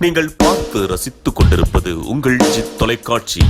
நீங்கள் பார்த்து ரசித்துக் கொண்டிருப்பது உங்கள் ஜித் தொலைக்காட்சி.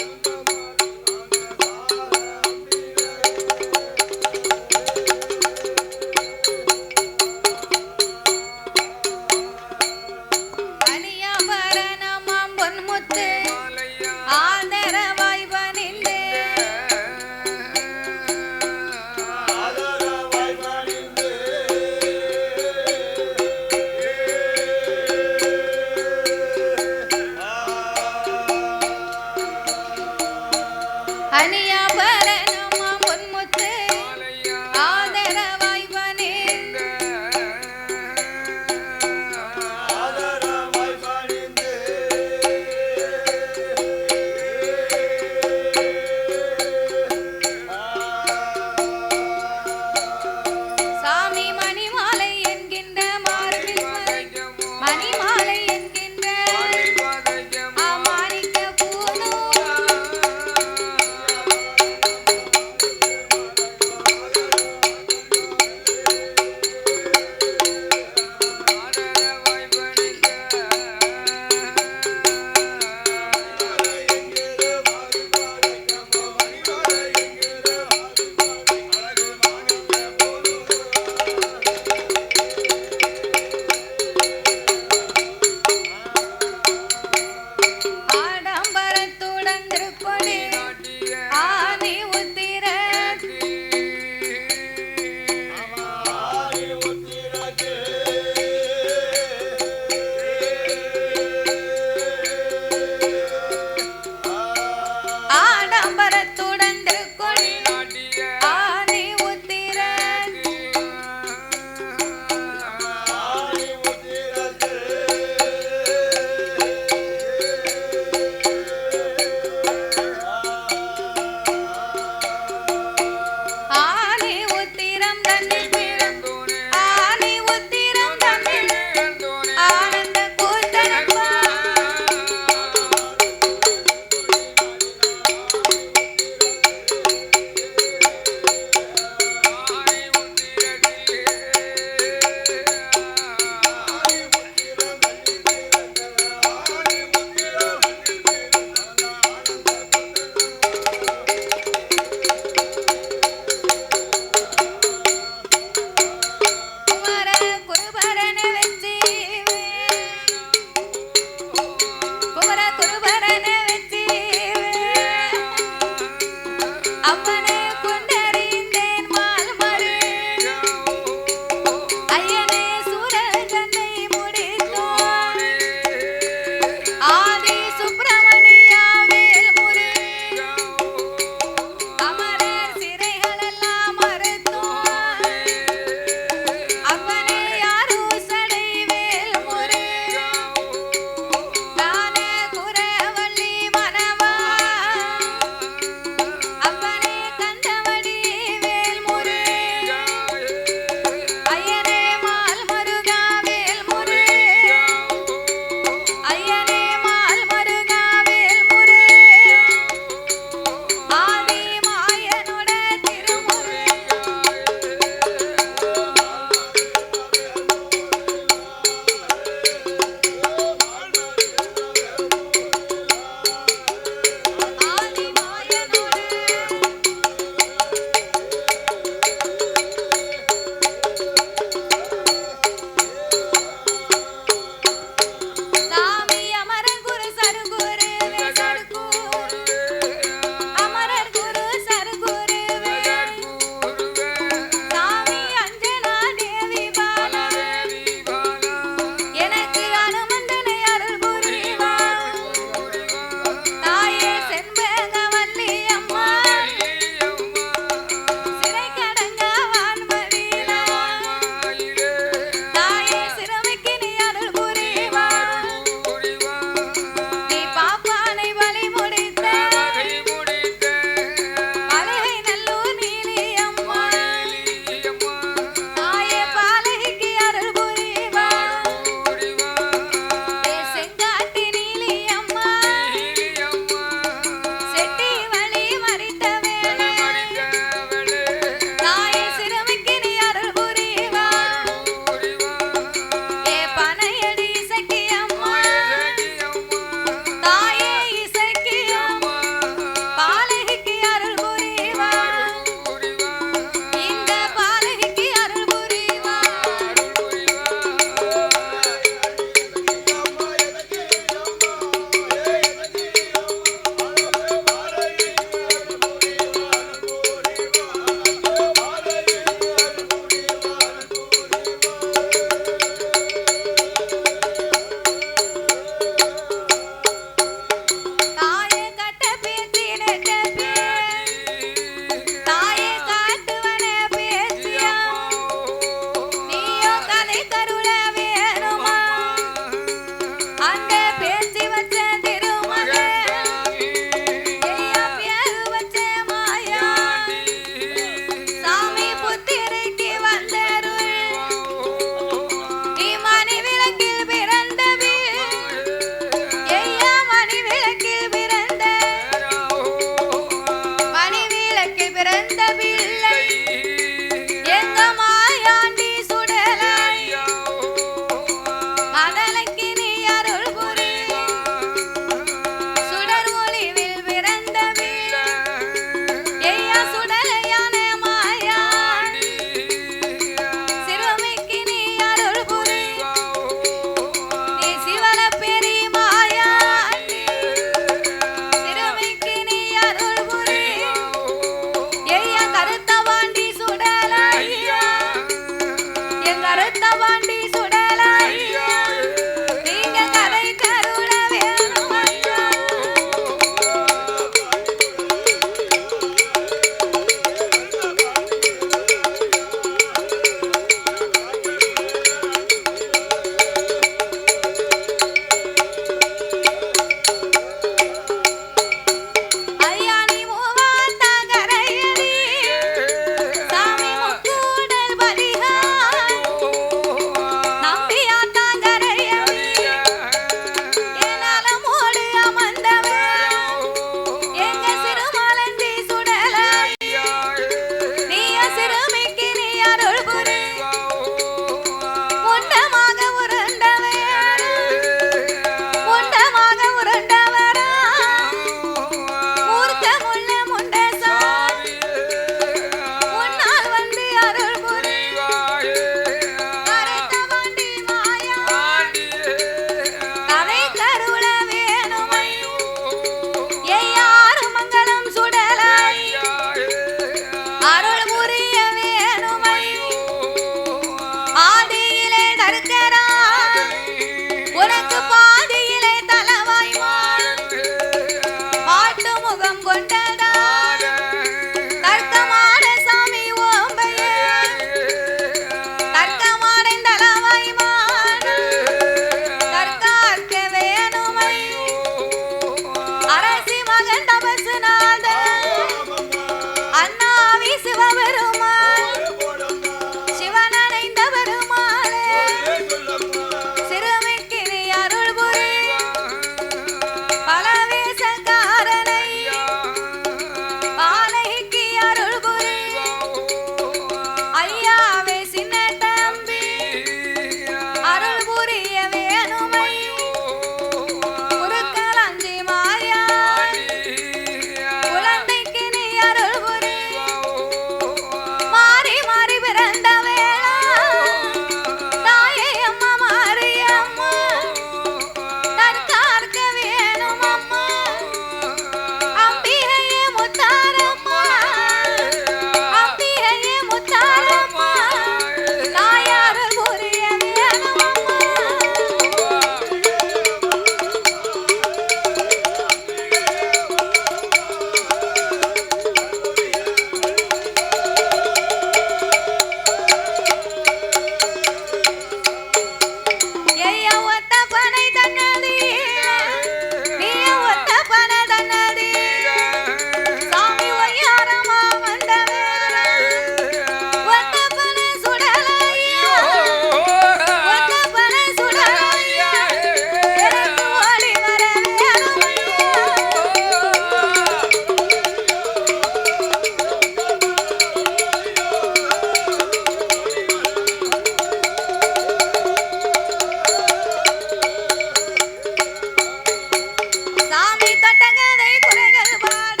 தொட்டகதை குறைகள் பாட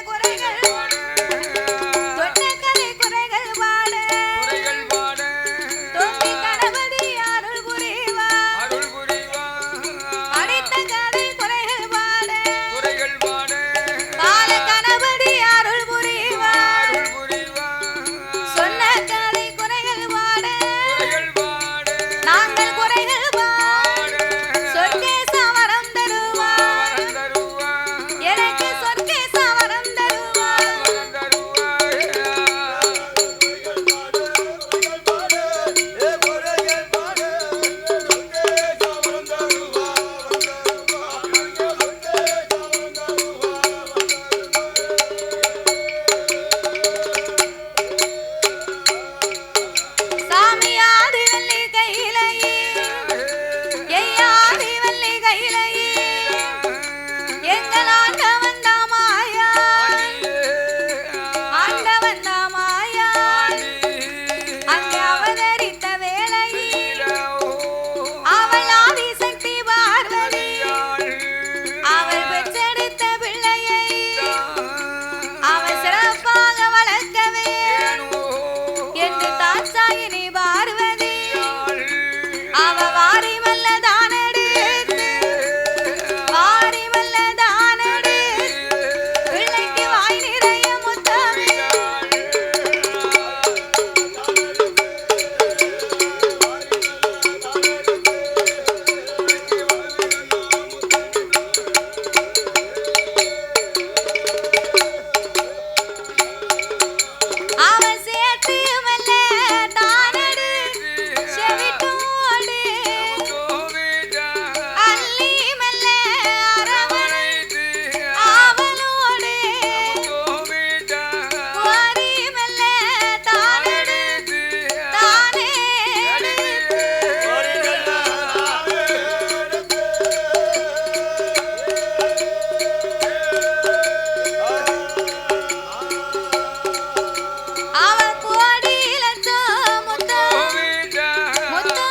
குறைகள் தொட்டகதை குறைகள் பாட தொங்கி கணபதி அருள் புரிவார் அடித்த கதை குறைகள் பாட பால கணபதி அருள் புரிவார் சொன்ன கதை குறைகள் பாட நாங்கள் குறைகள் பாட சொர்க்கேச வரம் தருவார் எனக்கு சொர்க்கேச வரம் தருவார் சாமி ஆதி வள்ளி கையிலையே ஐயாதி வள்ளி கையிலையே எங்கள் ஆண்டவன் தாமாயா ஆண்டவன் தாமாயா அங்கே அவதரித்த வேளையில் அவள் ஆதிசக்தி பார்வதி அவள் பெற்றெடுத்த பிள்ளையை அவள் சிறப்பாக வளர்க்கவே என்று தாட்சாயினி பார்வதி அவ வாரி வல்ல தானெடுத்து வாரி வல்ல தானெடுத்து பிள்ளைக்கு வாய் நிறைய முத்தம் அவ சேர்த்து வல்ல தானெடுத்து செவிட்டோடு அள்ளி மெல்ல அரவணைத்து ஆவலோடு வாரி மெல்ல தானெடுத்து தானே அவ கோடி லட்சம் முத்தம் முத்தம்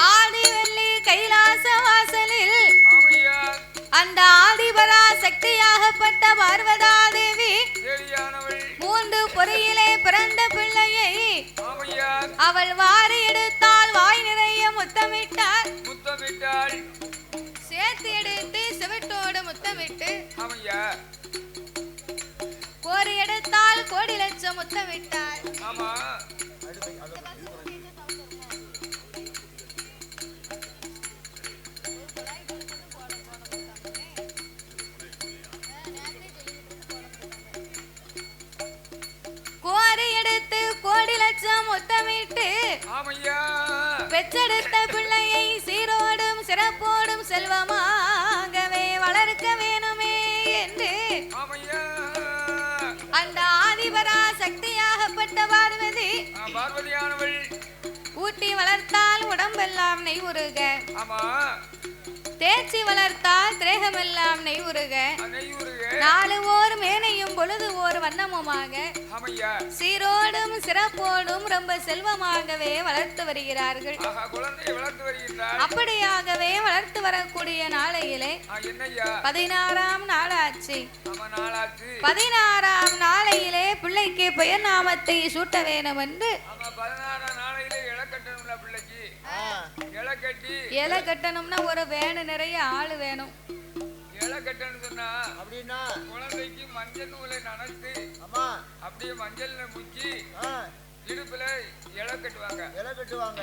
ஆதி வெள்ளி கைலாச வாசலில் அந்த ஆதிபரா சக்தியாகப்பட்ட பார்வதா தேவி மூன்று பொறியிலே பிறந்த பிள்ளையை அவள் வாரி எடுத்தால் வாய் நிறைய முத்தமிட்டார் சேர்த்து எடுத்து செவிட்டோடு முத்தமிட்டு கோரி எடுத்தால் கோடி லட்சம் முத்தமிட்டார் கோரி எடுத்து கோடி லட்சம் முத்தமிட்டு பெற்றெடுத்த பிள்ளையை சீரோடும் சிறப்போடும் செல்வமாகவே வளர்க்க வேணுமே என்று அந்த ஆதிபரா சக்தியாகப்பட்ட பார்வதி ஊட்டி வளர்த்தால் உடம்பெல்லாம் நெய் உருக தேய்ச்சி வளர்த்தால் திரேகமெல்லாம் நெய் உருக நாலு ஓர் மேனையும் பொழுது ஓர் வண்ணமுமாக சீரோடும் சிறப்போடும் ரொம்ப செல்வமாகவே வளர்த்து வருகிறார்கள். அப்படியாகவே வளர்த்து வரக்கூடிய நாளையிலே 16ஆம் நாளாச்சு. 16ஆம் நாளையிலே பிள்ளைக்கு பெயர் நாமத்தை சூட்ட வேணும் என்று இலை கட்டணும்னா ஒரு வேணு நிறைய ஆளு வேணும். இலை கட்டணும் சொன்னா அப்படின்னா குழந்தைக்கு மஞ்சள் நூலை நனைத்து அப்படியே மஞ்சள் முச்சி இடுப்புல இலை கட்டுவாங்க.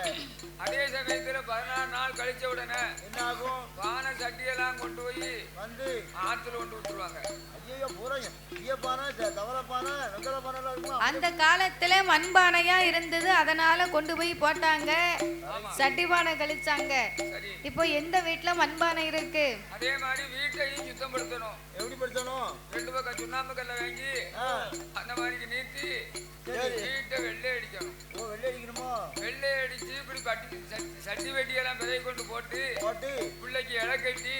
அதே சமயத்துல 16 நாள் கழிச்ச உடனே என்ன ஆகும்? பானை சட்டியெல்லாம் கொண்டு போய் வந்து ஆத்துல கொண்டு விட்டுருவாங்க. அந்த காலத்துல மண்பானையா இருந்தது, அதனால கொண்டு போய் போட்டாங்க, சட்டி பானை கழிச்சாங்க. இப்போ எந்த வீட்டுல மண்பானை இருக்கு? அதே மாதிரி வீட்டையும் சுத்தம் படுத்தணும். எப்படி படுத்தணும்? 2 பக்கம் சுண்ணாம்பு கல்ல வாங்கி அந்த மாதிரி நீட்டி வீட்டை வெள்ளை வெள்ளை அடிக்கணும். ஓ வெள்ளை அடிக்கணுமோ? வெள்ளை அடிச்சு இப்படி கட்டி சட்டி வெட்டியெல்லாம் விதை கொண்டு போட்டு பிள்ளைக்கு இலை கட்டி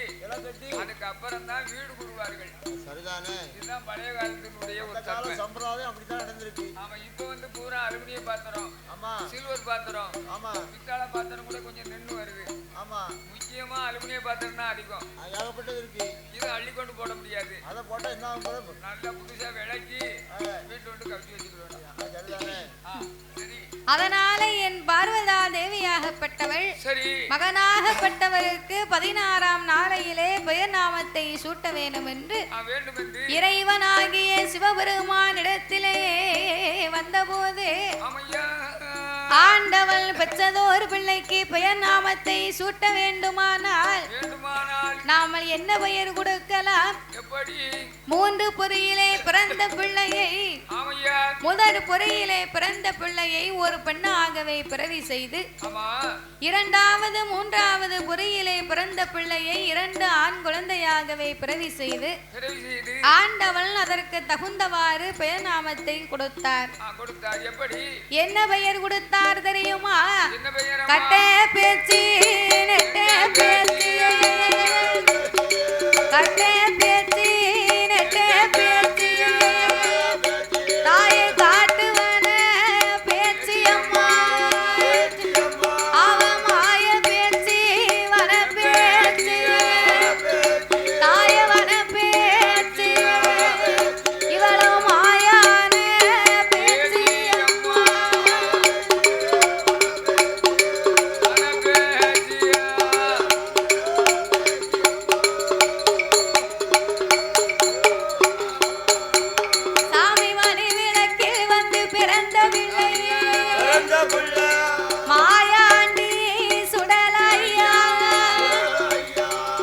அதுக்கப்புறம் தான் வீடு கொடுவார்கள். சரிதானே? இதுதான் பழைய காலத்தினுடைய ஒரு சம்பிரதாயம். அப்படித்தான் நடந்திருக்கு. ஆமா, இப்ப வந்து பூரா அலுமினிய பாத்திரம், ஆமா, சில்வர் பாத்திரம், ஆமா, பித்தளை பாத்திரம் கூட கொஞ்சம் நின்று வருது. ஆமா, முக்கியமா அலுமினிய பாத்திரம் தான் அதிகம். ஏகப்பட்டது இருக்கு. இது அள்ளி கொண்டு போட முடியாது. அதை போட்டா என்ன நல்லா புதுசா விளக்கி வீட்டு விட்டு கவிச்சு வச்சுக்கிறோம். சரிதானே? சரி. அதனால என் பார்வதா தேவியாகப்பட்டவள் சரி மகனாகப்பட்டவருக்கு 16ஆம் நாளையிலே பெயர் நாமத்தை சூட்ட வேண்டும் என்று இறைவனாகிய சிவபெருமானிடத்திலே வந்தபோது ஆண்டவள் பெற்றதோர் பிள்ளைக்கு பெயர் நாமத்தை சூட்ட வேண்டுமானால் நாம என்ன பெயர் கொடுக்கலாம்? 3 பொறியிலே பிறந்த பிள்ளையை, முதல் பொறியிலே பிறந்த பிள்ளையை ஒரு பெண்ணாகவே பிறவி செய்து, 2வது 3வது பொறியிலே பிறந்த பிள்ளையை 2 ஆண் குழந்தையாகவே பிறவி செய்து ஆண்டவள் அதற்கு தகுந்தவாறு பெயர் நாமத்தை கொடுத்தார். என்ன பெயர் கொடுத்தார் தெரியுமா? கட்ட பேச்சு, நெட்ட பேச்சு, கட்ட பேச்சு, நெட்ட பேச்சு, தாயை காட்டுவன பேச்சு அம்மா, அவ மாய பேச்சு வன பேச்சு, தாய வன பேச்சு, இவளோ மாயான பேச்சு அம்மா. சாமி மணி விளக்கில் வந்து பிறந்த பிள்ளையே மாயாண்டி சுடலையா,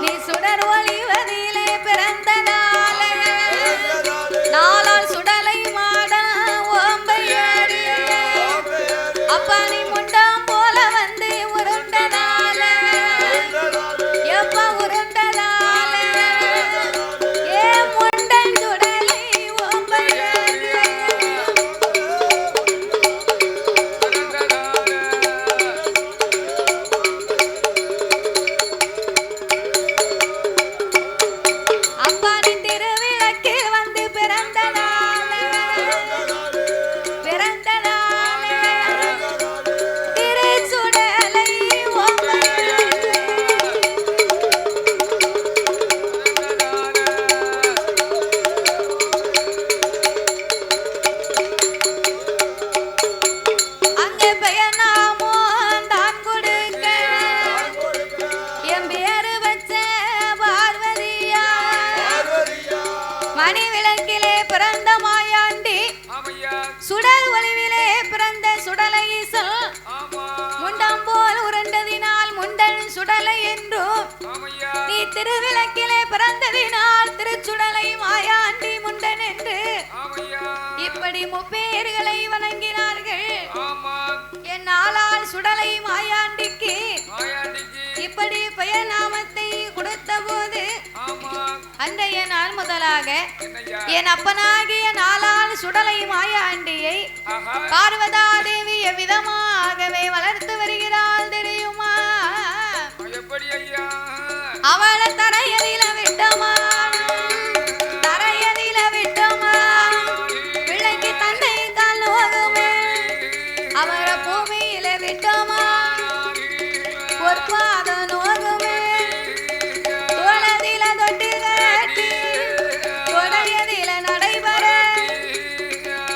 நீ சுடர் ஒளிவதிலே பிறந்த நாளே, நாளால் சுடலை மாட ஓம்பையாடி, அப்பா நீ முண்டம் போல வந்து உருண்டதால, எப்ப உருண்டதால, ஏ முண்டன் சுடலை ஓம்பையாடி. அப்பானின் திருவிளக்கில் வந்து பிறந்த நாளே, பிறந்த நாளே, திருச்சுடலை ஓம்பையாடி. அங்கே பெயர் நாமோ தான் கொடுக்க என் பேரு வச்ச பார்வதியா, மணி விளக்கிலே பிறந்த மாயாண்டி, சுடல் ஒளிவிலே பிறந்த சுடலை ஈசல், முண்டம் போல் உருண்டதினால் முண்டன் சுடலை என்றும், நீ திருவிளக்கிலே பிறந்ததினால் திருச்சுடலை மாயாண்டி முண்டன் என்று இப்படி முப்பேர்களை வணங்கினார்கள். என் நாளால் சுடலை மாயாண்டிக்கு இப்படி பெயர் நாமத்தை கொடுத்த போது அன்றைய நாள் முதலாக என் அப்பனாகிய நாளால் சுடலை மாயாண்டியை பார்வதா தேவி எவ்விதமாகவே வளர்த்து வருகிறாள் தெரியுமா? அவளை தரையதில விட்டோமா, தரையதில விட்டோமா, பிள்ளைக்கு தந்தை கால் நோகுமே, அவரை பூமியில விட்டோமா, பொற்பாத நோகுமே, தோளதில தொட்டு கட்டி, தொடையதில நடைபெற,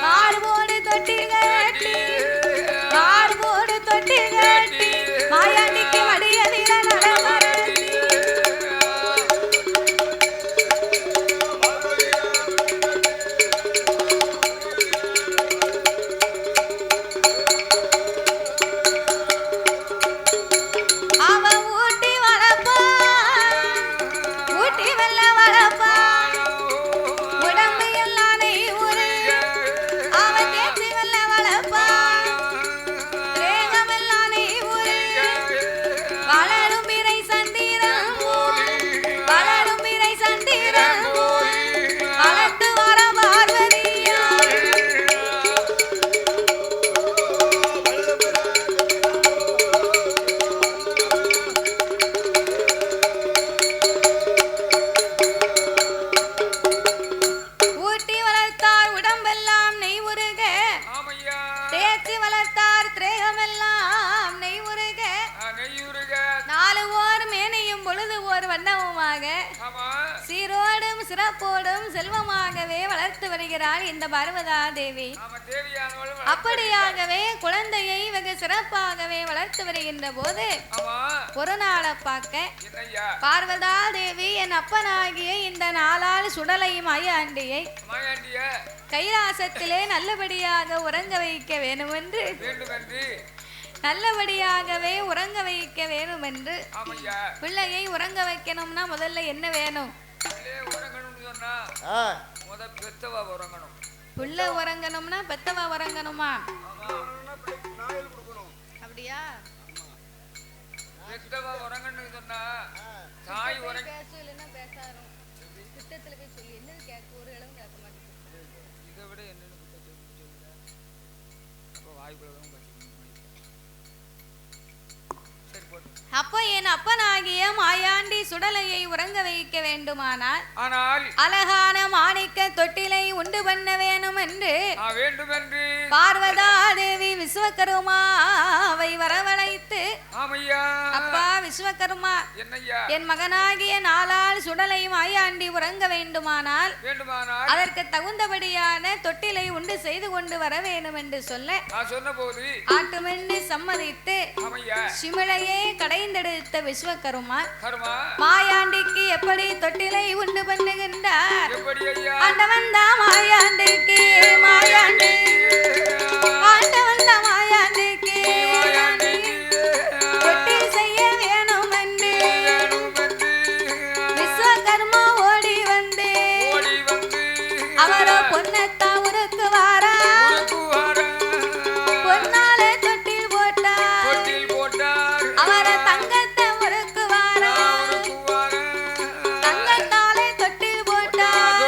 மார்போடு தொட்டு கட்டி, மார்போடு தொட்டு கட்டி, மாயாண்டிக்கு மடியதில நடைபெற. அவ ஊர் பார்த்தார் திரேகமெல்லாம் நெய்வுருக நாலு ஓர் மேனையும் பொழுது ஓர் வண்ணமுமாக சீரோடும் சிறப்போடும் செல்வமாகவே வளர்த்து வருகிறாள் இந்த பார்வதா தேவி. அப்படியாகவே குழந்தையை வெகு சிறப்பாகவே வளர்த்து வருகின்ற போது ஒரு நாளை பார்க்க பார்வதா தேவி என் அப்பனாகிய இந்த நாளால் சுடலை மாயாண்டியை கைலாசத்திலே நல்லபடியாக உறங்க வைக்க வேண்டும் என்று நல்லபடியாகவே உறங்க வைக்க வேணும் என்று பிள்ளையை உறங்க வைக்கணும்னா முதல்ல என்ன வேணும்? பிள்ளை உறங்கணும்னா பெத்தவா உறங்கணுமா? அப்படியா? பேசு இல்லைன்னா பேசாரும் திட்டத்துல போய் சொல்லி என்னது கேட்க ஒரு இளவும் கேட்க மாட்டேங்குது. இதை விட என்னன்னு வாய்ப்பு. அப்போ என் அப்பனாகிய மாயாண்டி சுடலையை உறங்க வைக்க வேண்டுமானால் அழகான மாணிக்க தொட்டிலை உண்டு பண்ண வேணும் என்று பார்வதா தேவி விஸ்வகர்மாவை வரவழைத்து அப்பா விஸ்வகர்மா என் மகனாகிய நாளால் சுடலை மாயாண்டி உறங்க வேண்டுமானால் அதற்கு தகுந்தபடியான தொட்டிலை உண்டு செய்து கொண்டு வர வேண்டும் என்று சொல்ல ஆட்டுமென்று சம்மதித்து சிமிழையே கடைந்தெடுத்த விஸ்வகர்மா மாயாண்டிக்கு எப்படி தொட்டிலை உண்டு பண்ணுகின்றார்? ஆண்டவன் தான் மாயாண்டிக்கு ஆண்டவன் தான் மாயாண்டிக்கு தொட்டில் செய்ய வேணும் என்று விஸ்வகர்மா ஓடி வந்து அவரோ பொன்னத்தா உருக்கு வாரா பொன்னால தொட்டில் போட்டார் அவரை தங்கத்தை உருக்கு வாரா தங்கத்தாலே தொட்டில் போட்டார்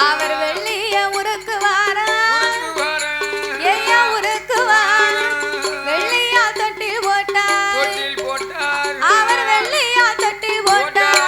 அவர் வெள்ளிய உருக்கு வாரா ஏயா உருக்கு வாரா வெள்ளியா தொட்டில் போட்டார் அவர் வெள்ளியா தொட்டில் போட்டார்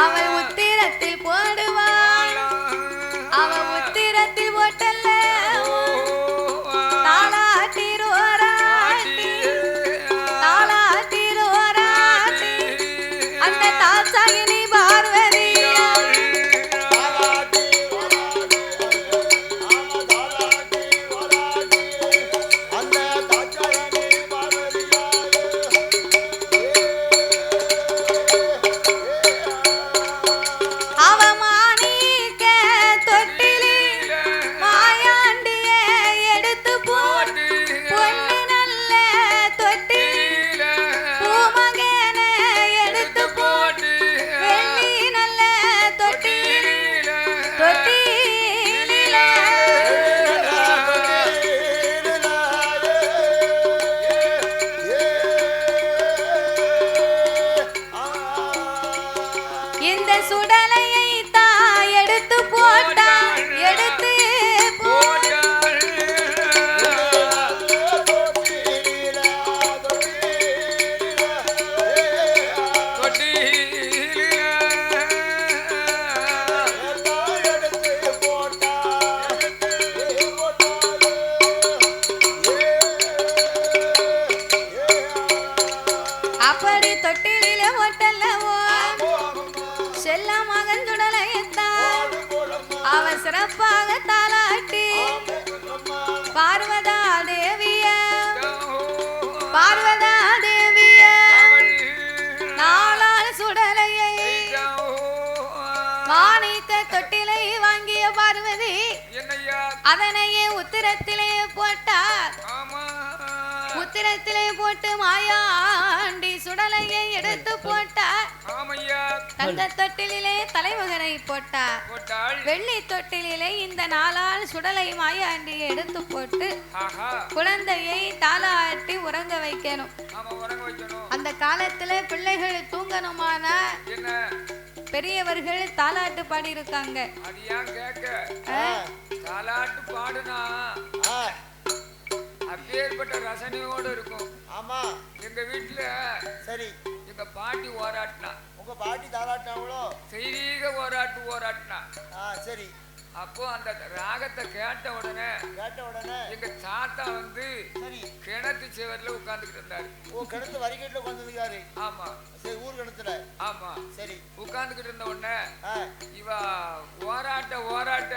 அவள் உத்திரத்தில் போடுவாள் அவள் உத்திரத்தில் போட்டல்ல தாளாட்டிரோராட்டி அந்த தாசாயினி பார்வதி இந்த சுடலையை தான் எடுத்து போட்டா எடுத்து அப்படி தொட்டில ஓட்டல்லவோ செல்ல மகன் சுடலையத்தான் அவ சிறப்பாக தாளாட்டி பார்வதா தேவிய நாளால் சுடலையை மாணிக்க தொட்டிலை வாங்கிய பார்வதி அதனையே உத்திரத்திலே போட்டார். சமுத்திரத்திலே போட்டு மாயாண்டி சுடலையை எடுத்து போட்டார். தங்க தொட்டிலே தலைமகனை போட்டார். வெள்ளி தொட்டிலே இந்த நாளால் சுடலை மாயாண்டியை எடுத்து போட்டு குழந்தையை தாலாட்டி உறங்க வைக்கணும். அந்த காலத்துல பிள்ளைகள் தூங்கணுமானா பெரியவர்கள் தாலாட்டு பாடி இருக்காங்க. தாலாட்டு பாடுனா அப்பேற்பட்ட ரசனையோடு இருக்கும். ஆமா, எங்க வீட்டுல சரி எங்க பாட்டி ஓராட்டினா. உங்க பாட்டி தாலாட்டினாங்களோ? செய்தீக ஓராட்டினா. சரி. அப்போ அந்த ராகத்தை கேட்ட உடனே எங்க தாத்தா வந்து சரி கிணத்து சேவர்ல உட்கார்ந்துகிட்டு இருந்தாரு. ஓ, கிணத்து வரிகேட்ல உட்கார்ந்துருக்காரு. ஆமா, சரி, ஊர் கிணத்துல. ஆமா, சரி, உட்கார்ந்துகிட்டு இருந்த உடனே இவ ஓராட்ட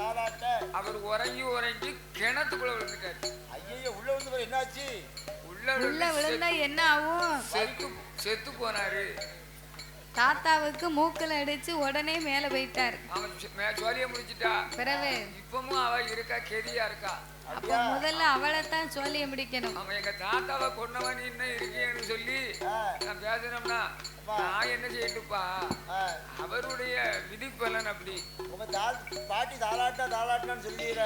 தாலாட்ட அவர் உறங்கி கிணத்துக்குள்ள விழுந்துட்டாரு. ஐயோ, உள்ள விழுந்து என்னாச்சு? உள்ள விழுந்தா என்ன ஆகும்? செத்து போனாரு. தாத்தாவுக்கு மூக்கல அடிச்சு உடனே மேல போயிட்டாரு. சோழிய முடிச்சிட்டா. பிறகு இப்பவும் அவ இருக்கா, கெதியா இருக்கா. அப்ப முதல்ல அவளைத்தான் சோழிய முடிக்கணும். அவன் எங்க தாத்தாவை கொன்னவன் இன்னும் இருக்கேன்னு சொல்லி நான் பேசணும்னா நான் என்ன செய்யட்டுப்பா? அவருடைய விதிப்பலன் அப்படி. உங்க பாட்டி தாலாட்டான்னு சொல்லிடுற,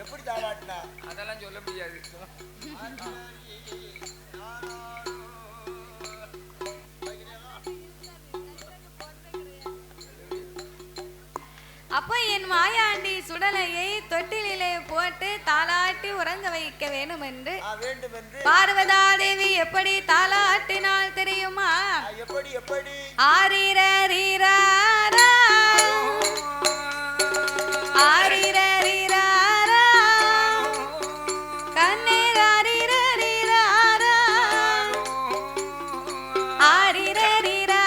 எப்படி தாலாட்டினா அதெல்லாம் சொல்ல முடியாது. அப்ப என் மாயாண்டி சுடலையை தொட்டிலே போட்டு தாலாட்டி உறங்க வைக்க வேண்டும் என்று பார்வதா தேவி எப்படி தாலாட்டினால் தெரியுமா? எப்படி? ஆரிரரீரா ஆரிரரீரா கண்ணீரரீரரீரா ஆரிரரீரா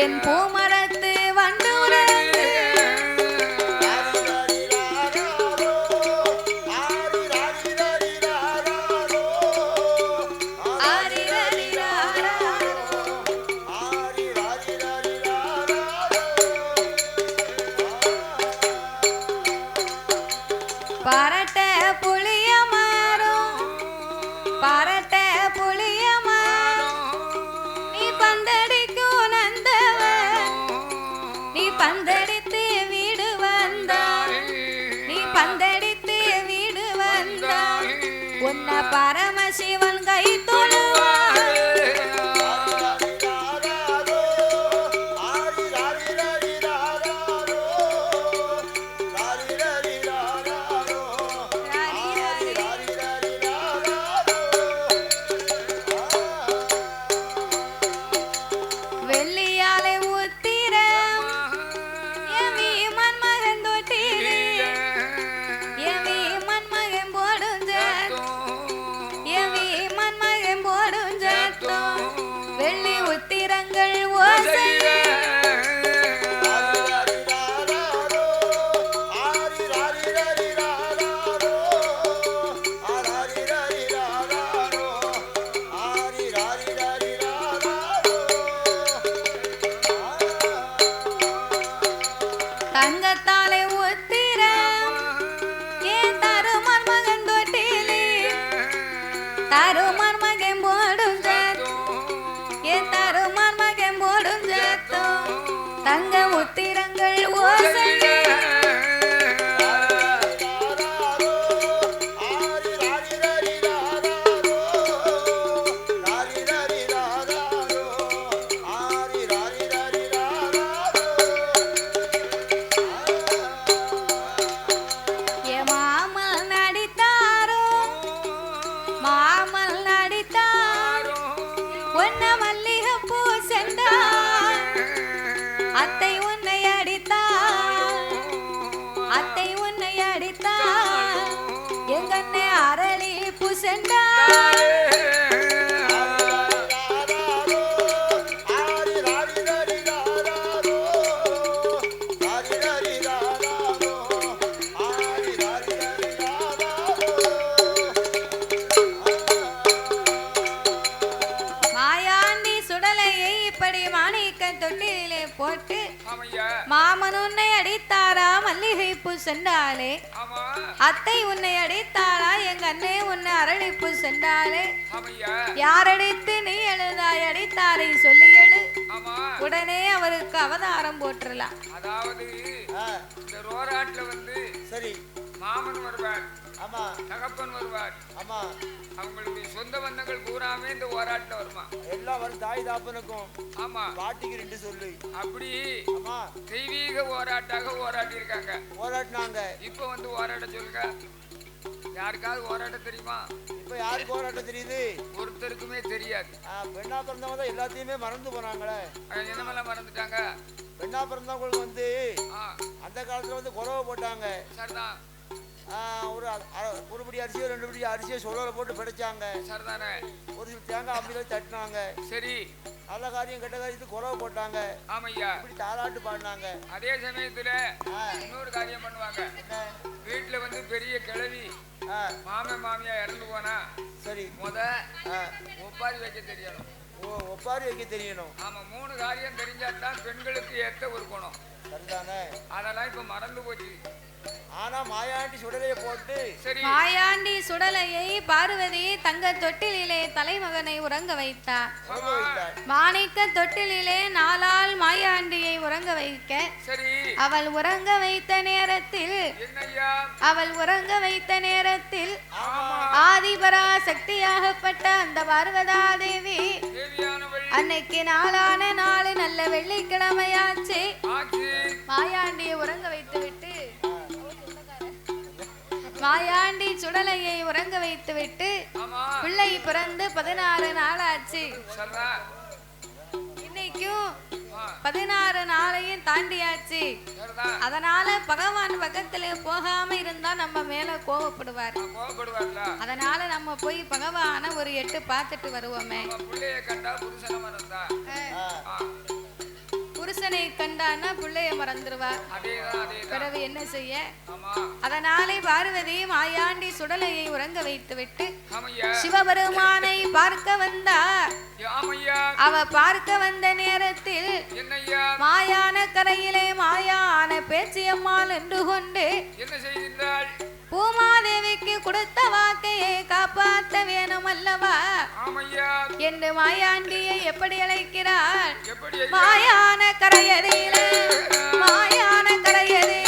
என் பூமரத்து வண்டுரங்கு பரட்ட புளிய மாறும் பரட்ட புளிய மாறும் நீ பந்தடிக்கும் நந்தவன் நீ பந்தடித்து வீடு வந்தாய் நீ பந்தடித்து வீடு வந்தாய் உன்னை பரமசிவன் கை தொழுவாய் தங்கத்தாலே உத்திரம் ஏன் தருமன் மகன் தொட்டிலே தருமன் மகன் போடும் ஏன் தருமன் மகன் போடும் தங்க உத்திரங்கள் ஓசையே மாமல் நடித்தாரோ மாமல் நடித்தாரோ மாமன் உன்னை அடித்தாரா மல்லிகைப்பூ சென்றாலே, ஆமா அத்தை உன்னை அடித்தாரா எங்க அண்ணே உன்னை அரளிப்பூ சென்றாலே, ஆமையா யாரடித்து நீ எழுதாய் அடித்தாரை சொல்லி எழு, ஆமா உடனே அவருக்கு அவதாரம் போட்டுறலாம். அதாவது இந்த ரோராட்ல வந்து சரி மாமன் வருவார், ஆமா தகப்பன் வருவார், ஆமா அவங்களுடைய சொந்த பந்தங்கள் பூராமே இந்த ஓராட்ல வருமா. எல்லாம் வரும் தாய் தாப்பனுக்கும் ஆமா பாட்டிக்கு 2 சொல்லு. அப்படி ஆமா தெய்வீக ஓராட்டாக ஓராட்டி இருக்காங்க. போராட்டினாங்க. இப்ப வந்து ஓராட்ட சொல்லுங்க, யாருக்காவது ஓராட்ட தெரியுமா? இப்ப யாருக்கு போராட்டம் தெரியுது? ஒருத்தருக்குமே தெரியாது. பெண்ணா பிறந்தவங்க தான் எல்லாத்தையுமே மறந்து போனாங்களே. என்னமெல்லாம் மறந்துட்டாங்க. பெண்ணா பிறந்தவங்களுக்கு வந்து ஆ, அந்த காலத்துல வந்து குறவை போட்டாங்க. சரிதான் ஒரு படி அரிசியோ 2 படி அரிசியோ சொலோல போட்டு பிடிச்சாங்க. சரிதானே. ஒரு சில தேங்காய் அம்மியில தட்டினாங்க. சரி நல்ல காரியம் கெட்ட காரியத்துக்கு குறவை போட்டாங்க. ஆமையா இப்படி தாலாட்டு பாடினாங்க. அதே சமயத்துல இன்னொரு காரியம் பண்ணுவாங்க. வீட்டுல வந்து பெரிய கிழவி மாமன் மாமியா இறந்து போனா சரி முத ஒப்பாரி வைக்க தெரியணும். ஒப்பாரி வைக்க தெரியணும். ஆமா 3 காரியம் தெரிஞ்சாதான் பெண்களுக்கு ஏற்ற ஒரு குணம். சரிதானே. அதெல்லாம் இப்ப மறந்து போச்சு. ஆனா மாயாண்டி சுடலையை போட்டு சரி மாயாண்டி சுடலையை பார்வதி தங்க தொட்டிலே தலைமகனை உறங்க வைத்தார். மாணிக்க தொட்டிலே நாளால் மாயாண்டியை உறங்க வைக்க சரி அவள் உறங்க வைத்த நேரத்தில் ஆதிபரா சக்தியாகப்பட்ட அந்த பார்வதா தேவி அன்னைக்கு நாளான நாள் நல்ல வெள்ளிக்கிழமையாச்சு மாயாண்டியை உறங்க வைத்து விட்டு மாயாண்டி சுடலையை உறங்க வைத்து விட்டு பிள்ளை பிறந்து 16 நாளாச்சு. இன்னைக்கும் 16 நாளையும் தாண்டியாச்சு. அதனால பகவான் பக்கத்துல போகாம இருந்தா நம்ம மேல கோவப்படுவார். அதனால நம்ம போய் பகவான ஒரு 8 பார்த்துட்டு வருவோமே. புருஷனை கண்டானா பிள்ளைய மறந்துடுவார். பிறகு என்ன செய்ய? அதனாலே பார்வதி மாயாண்டி சுடலையை உறங்க வைத்து விட்டு சிவபெருமானை பார்க்க வந்தார். அவ பார்க்க வந்த நேரத்தில் மாயான கரையிலே மாயான பேச்சியம்மாள் நின்று கொண்டு பூமாதேவிக்கு கொடுத்த வாக்கையை காப்பாற்ற வேணும் அல்லவா என்று மாயாண்டியை எப்படி அழைக்கிறார்? மாயான கரையதிலே மாயான கரையதே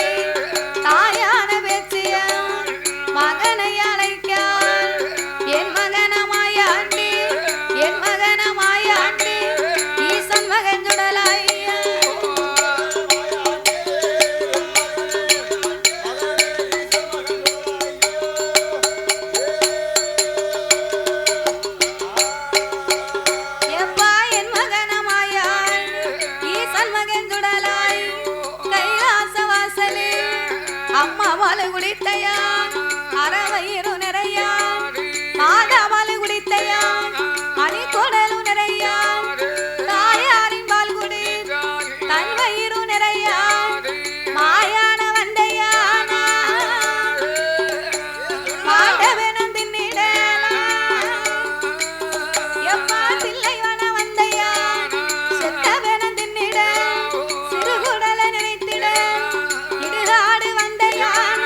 தாயான பேச்சிய மகனை அழைக்கார். என் மகன மாயாண்டி என் மகன மாயாண்டி ஈசன் மகன் சுடலையா குடித்தையான் அறவயிறு நிறையான் மாதவளு குடித்தையான் மணிக்கொடலு நிறையான் தாயாரின் பால் குடி தன் வயிறு நிறையான் மாயான வந்தையான மாண்டவனும் தின்னிடலாம் எப்பா தில்லைவன வந்தையான் செத்தவனும் தின்னிட சிறுகுடல நினைத்திட இடுகாடு வந்தையான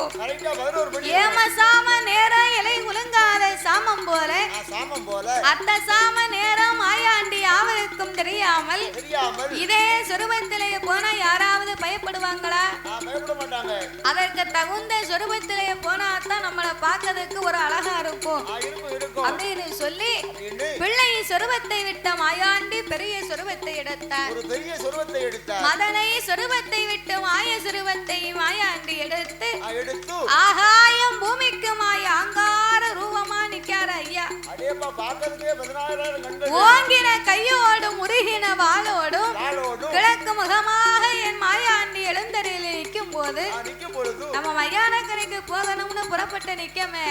இருக்கும். கரெக்டா 11 மணி ஏமசாம நேரம் இலை குலுங்காத சாமம் போல அந்த சாம நேரம் மாயாண்டி யாவருக்கும் தெரியாமல் இதே சொருபத்திலே போனா யாராவது பயப்படுவாங்களா? பயப்பட மாட்டாங்க. அதற்கு தகுந்த சொருபத்திலே போனா தான் நம்மளை பார்க்கறதுக்கு ஒரு அழகா இருக்கும் அப்படின்னு சொல்லி பிள்ளை சொருபத்தை விட்ட மாயாண்டி பெரிய சொருபத்தை எடுத்தார். மதனை சொருபத்தை விட்டு மாய சொருபத்தை மாயாண்டி எடுத்து ஆகாயம் பூமிக்கு மாய அங்கார ரூபமா நிக்கார ஐயா. ஓங்கின கையோடும் உருகின வாளோடும் கிழக்கு முகமாக என் மாயாண்டி எழுந்தரையில் நிற்கும் போது நம்ம மயானக்கரைக்கு போகணும்னு புறப்பட்டு நிக்கமே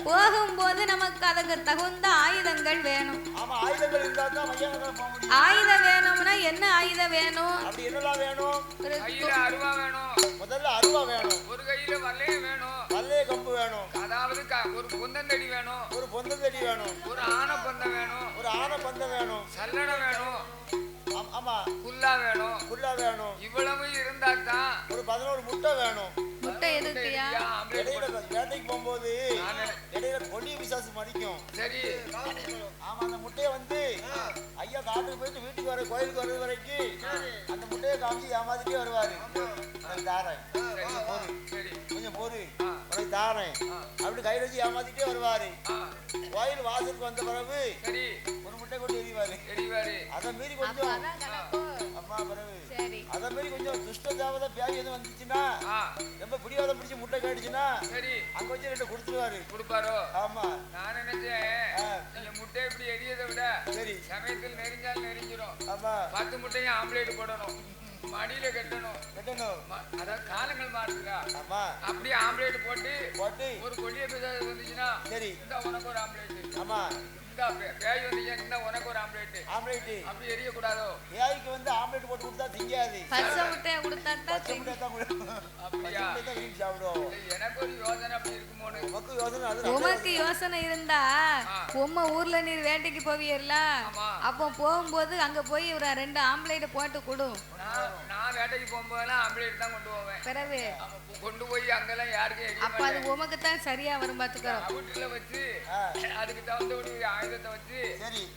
போகும்போது நமக்கு அதுக்கு தகுந்த ஆயுதங்கள் வேணும். ஆயுதம் வேணும்னா என்ன ஆயுதம் வேணும்? முதல்ல அருவா வேணும். ஒரு கையில வல்லையும் வேணும். வல்லைய கம்பு வேணும். அதாவது ஒரு பொந்தந்தடி வேணும். ஒரு பொந்தந்தடி வேணும். ஒரு ஆன பந்தம் வேணும். ஒரு ஆன பந்தம் வேணும். சல்லடை வேணும். ஆமா குல்லா வேணும். குல்லா வேணும். இவ்வளவு இருந்தா தான் ஒரு 11 முட்டை வேணும். முட்டை எதுக்குயா? இடையில வேட்டைக்கு போகும்போது இடையில கொடி விசாசு மடிக்கும். சரி. ஆமா அந்த முட்டையை வந்து ஐயா காட்டுக்கு போயிட்டு வீட்டுக்கு வர கோயிலுக்கு வர்றது வரைக்கும் அந்த முட்டையை காமிச்சு ஏமாத்திட்டே வருவாரு. தாரேன் கொஞ்சம் பொறு உனக்கு தாரேன் அப்படி கையில் வச்சு ஏமாத்திட்டே வருவாரு. கோயில் வாசலுக்கு வந்த பிறகு ஒரு முட்டை கொண்டு எரிவாரு. அதை மீறி கொஞ்சம் அம்மா பிறகு அதை மீறி கொஞ்சம் துஷ்ட தேவதை பேய் எதுவும் வந்துச்சுன்னா ரொம்ப பிடிவாதம் பிடிச்சி முட்டை கேட்டுச்சுன்னா அங்க வச்சு 2 கொடுப்பாரோ. ஆமா நான் நினைச்சேன் முட்டை இப்படி எரியதை விட சரி சமயத்தில் நெறிஞ்சால் நெறிஞ்சிடும். ஆமா 10 முட்டையும் ஆம்லேட் போடணும். மடியில கட்டணும். அதாவது காலங்கள் மாறுதுடா. அப்படியே ஆம்லேட் போட்டு ஒரு கொடிய பிசாசு வந்துச்சுன்னா சரி இந்த உனக்கு ஒரு ஆம்லேட். ஆமா இந்த பேய் வந்துச்சுன்னா உனக்கு ஒரு ஆம்லேட். அப்படி எரிய கூடாதோ? பேய்க்கு வந்து ஆம்லேட் போட்டு கொடுத்தா திங்காது. பச்சை முட்டையை கொடுத்தா அப்படியா? எனக்கு ஒரு யோசனை அப்படி இருக்குமோன்னு. உமக்கு யோசனை இருந்தா உம்ம ஊர்ல நீர் வேட்டைக்கு போவீர்ல அப்போ போகும்போது அங்க போய் ஒரு 2 ஆம்லேட் போட்டு கொடு. நான் வேட்டைக்கு போகும்போதெல்லாம் ஆம்லேட் தான் கொண்டு போவேன். பிறகு கொண்டு போய் அங்கெல்லாம் யாருக்கும் அப்ப அது உமக்கு தான் சரியா வரும் பாத்துக்கோ. வீட்டுல வச்சு அதுக்கு தகுந்த ஒரு ஆயுதத்தை வச்சு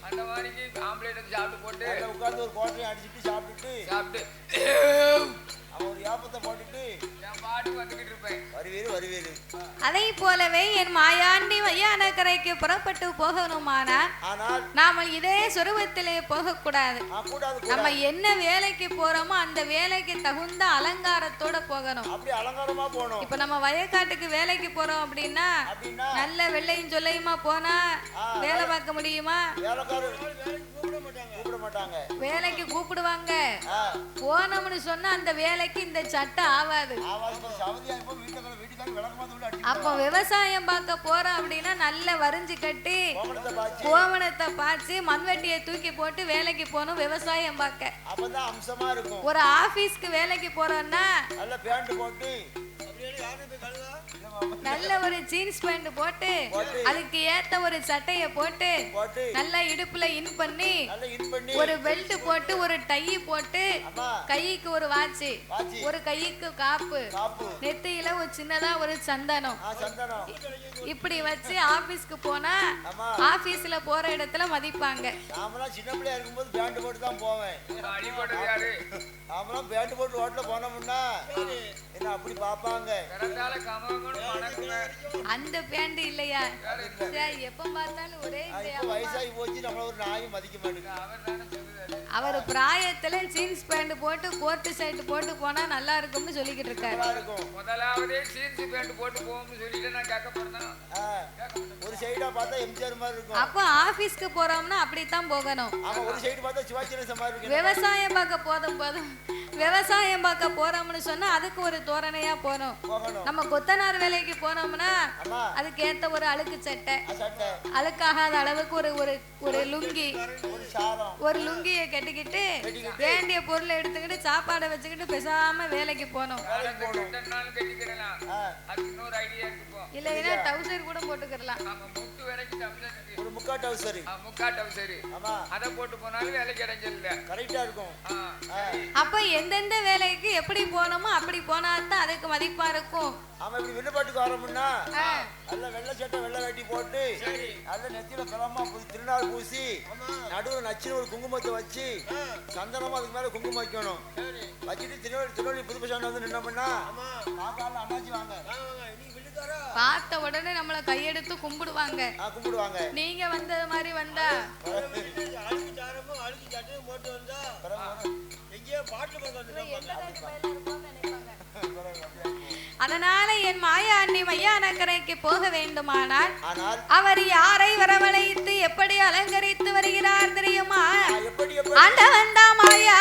அந்த மாதிரி ஆம்லேட் சாப்பிட்டு போட்டு உட்கார்ந்து ஒரு கோட்டையை அடிச்சுட்டு சாப்பிட்டு அவர் யாபத்தை போட்டுட்டு என் பாட்டு வந்துகிட்டு இருப்பேன். வருவீரு. அதை போலவே என் மாயாண்டி வையானக்கரைக்கு புறப்பட்டு போகணுமானா நாம இதே சொருபத்திலே போக கூடாது. நம்ம என்ன வேலைக்கு போறோமோ அந்த வேலைக்கு தகுந்த அலங்காரத்தோட போகணும். அப்படி அலங்காரமா போகணும். இப்ப நம்ம வயக்காட்டுக்கு வேலைக்கு போறோம் அப்படின்னா நல்ல வெள்ளையும் சொல்லையுமா போனா வேலை பார்க்க முடியுமா? வேலைக்கு கூப்பிடுவாங்க. போனோம்னு சொன்னா அந்த வேலைக்கு இந்த சட்டம் ஆவாது. அப்ப விவசாயம் பார்க்க போறோம் அப்படின்னா நல்ல வரிஞ்சு கட்டி கோவணத்தை பாய்ச்சி மண்வெட்டியை தூக்கி போட்டு வேலைக்கு போகணும் விவசாயம் பார்க்க. அப்பதான் அம்சமா இருக்கும். ஒரு ஆபீஸ்க்கு வேலைக்கு போறோம்னா நல்ல பேண்ட் போட்டு நல்ல ஒரு ஜீன்ஸ் பேண்ட் போட்டு அதுக்கு ஏத்த ஒரு சட்டைய போட்டு நல்லா இடுப்புல இன் பண்ணி ஒரு பெல்ட் போட்டு ஒரு டை போட்டு கைக்கு ஒரு வாட்ச் ஒரு கைக்கு காப்பு நெத்தியில ஒரு சின்னதா ஒரு சந்தனம் இப்படி வச்சு ஆபீஸ்க்கு போனா ஆபீஸ்ல போற இடத்துல மதிப்பாங்க. நாமெல்லாம் சின்ன பிள்ளையா இருக்கும்போது பேண்ட் போட்டு தான் போவேன். நாமெல்லாம் பேண்ட் போட்டு ரோட்ல போனோம்னா என்ன அப்படி பாப்பாங்க. அந்த பேண்ட் இல்லையா எப்ப பார்த்தாலும் ஒரே வயசாகி போச்சு நம்மள ஒரு நாயும் மதிக்க மாட்டேங்குது. அவர் பிராயத்துல ஜீன்ஸ் பேண்ட் போட்டு கோட் ஷர்ட் போட்டு போனா நல்லா இருக்கும்னு சொல்லிக்கிட்டு இருக்காரு. முதலாவதே ஜீன்ஸ் பேண்ட் போட்டு போவோம்னு சொல்லிட்டு நான் கேட்க போறேன். ஒரு சைடா பார்த்தா எம்ஜிஆர் மாதிரி இருக்கும். அப்ப ஆபீஸ்க்கு போறோம்னா அப்படித்தான் போகணும். ஆமா ஒரு சைடு பார்த்தா சிவாஜி கணேசன் மாதிரி இருக்கும். விவசாயம் பார்க்க போதும் விவசாயம் பார்க்க போறோம்னு சொன்னா அதுக்கு ஒரு தோரணையா போறோம். நம்ம கொத்தனார் வேலைக்கு போனோம்னா அதுக்கு ஏத்த ஒரு அழுக்கு சட்டை அழுக்காகாத அளவுக்கு ஒரு லுங்கி ஒரு லுங்கியை கட்டிக்கிட்டு வேண்டிய பொருளை எடுத்துக்கிட்டு சாப்பாடை வச்சுக்கிட்டு பேசாம வேலைக்கு போனோம். இல்லைன்னா டவுசர் கூட போட்டுக்கலாம். ஒரு முக்கா டவுசர் அதை போட்டு போனாலும் வேலைக்கு இடைஞ்சல் இல்ல. கரெக்டா இருக்கும். அப்ப எந்தெந்த வேலைக்கு எப்படி போகணுமோ அப்படி போனாதான் அதுக்கு மதிப்பா இருக்கும். அவன் இப்படி வில்லுப்பாட்டுக்கு வரோம்னா நல்ல வெள்ளை சட்டை வெள்ளை வேட்டி போட்டு நல்ல நெத்தியில கிளம்பா திருநாள் பூசி நடுவில் நச்சுன்னு ஒரு குங்குமத்தை வச்சு சந்தனமா அதுக்கு மேல குங்குமம் வைக்கணும். வச்சுட்டு திருவள்ளி புதுப்பசாமி வந்து நின்னோம்னா காக்கால அண்ணாச்சி வாங்க பார்த்த உடனே நம்மள கையெடுத்து கும்பிடுவாங்க. நீங்க வந்தது மாதிரி வந்தா அதனால என் மாயா அண்ணி மையானக்கரைக்கு போக வேண்டுமானால் அவர் யாரை வரவழைத்து எப்படி அலங்கரித்து வருகிறார் தெரியுமா? ஆண்டவன் தான் மாயா